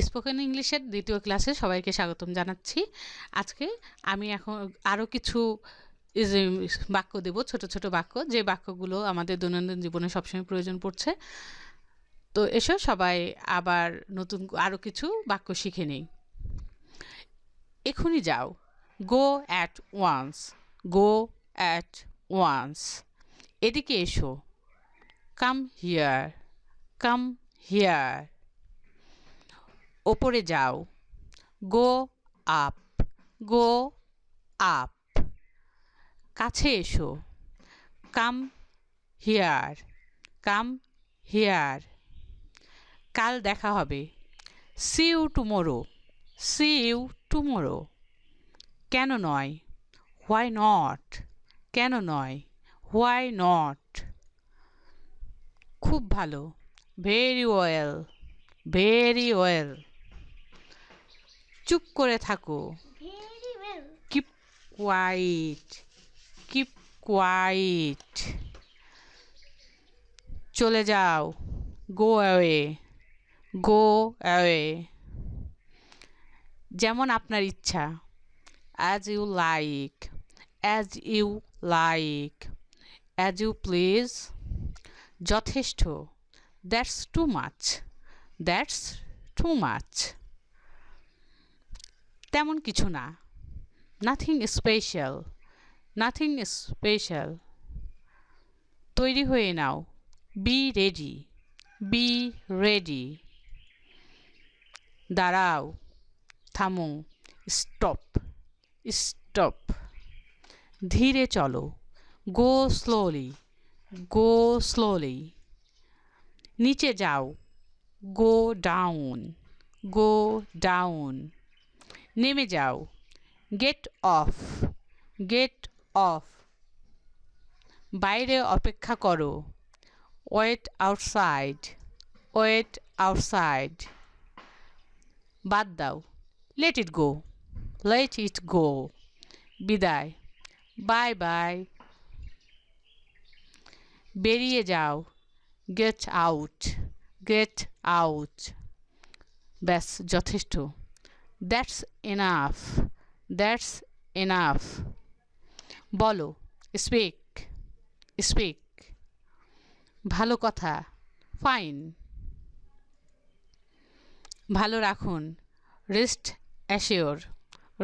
Spoken ইংলিশের দ্বিতীয় ক্লাসে সবাইকে স্বাগতম জানাচ্ছি। আজকে আমি এখন আরও কিছু বাক্য দেব, ছোট ছোট বাক্য, যে বাক্যগুলো আমাদের দৈনন্দিন জীবনে সবসময় প্রয়োজন পড়ছে। তো এসো সবাই আবার নতুন আরও কিছু বাক্য শিখে নেই। এখনই যাও, go at once, go at once. এদিকে এসো, কাম হিয়ার, কাম হিয়ার। ওপরে যাও, গো আপ, গো আপ। কাছে এসো, কাম হিয়ার, কাম হিয়ার। কাল দেখা হবে, see you tomorrow, see you tomorrow. কেন নয়, হোয়াই নট, কেন নয়, হোয়াই নট। খুব ভালো, ভেরি ওয়েল, ভেরি ওয়েল। চুপ করে থাকো, কিপ কোয়াইট, কিপ কোয়াইট। চলে যাও, গো অ্যাওয়ে, গো অ্যাওয়ে। যেমন আপনার ইচ্ছা, as you like, as you like, as you please. যথেষ্ট, that's too much, that's too much. তেমন কিছু না, নাথিং স্পেশাল, নাথিং স্পেশাল। তৈরি হয়ে নাও, বি রেডি, বি রেডি। দাঁড়াও, থামো, স্টপ, স্টপ। ধীরে চলো, গো স্লোলি, গো স্লোলি। নিচে যাও, গো ডাউন, গো ডাউন। নেমে যাও, গেট অফ, গেট অফ। বাইরে অপেক্ষা করো, ওয়েট আউটসাইড, ওয়েট আউটসাইড। বাদ দাও, let it go, let it গো। বিদায়, বাই বাই। বেরিয়ে যাও, গেট আউট, গেট আউট। ব্যাস যথেষ্ট, দ্যাটস এনাফ, দ্যাটস এনাফ। বলো, স্পিক, স্পিক। ভালো কথা, ফাইন। ভালো রাখুন, রেস্ট অ্যাশিওর,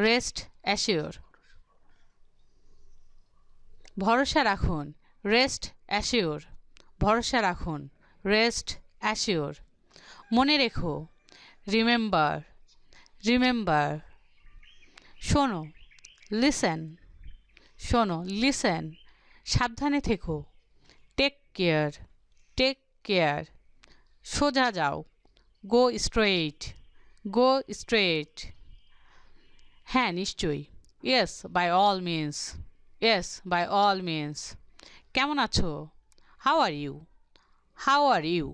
রেস্ট অ্যাশিওর। ভরসা রাখুন, রেস্ট অ্যাশিওর, ভরসা রাখুন, রেস্ট অ্যাশিওর। মনে রেখো, রিমেম্বার, রিমেম্বার। শোনো, লিসেন, শোনো, লিসেন। সাবধানে থেকো, টেক কেয়ার, টেক কেয়ার। সোজা যাও, গো স্ট্রেইট, গো স্ট্রেইট। হ্যাঁ নিশ্চয়ই, yes by all means, yes by all means. কেমন আছো, how are you, how are you.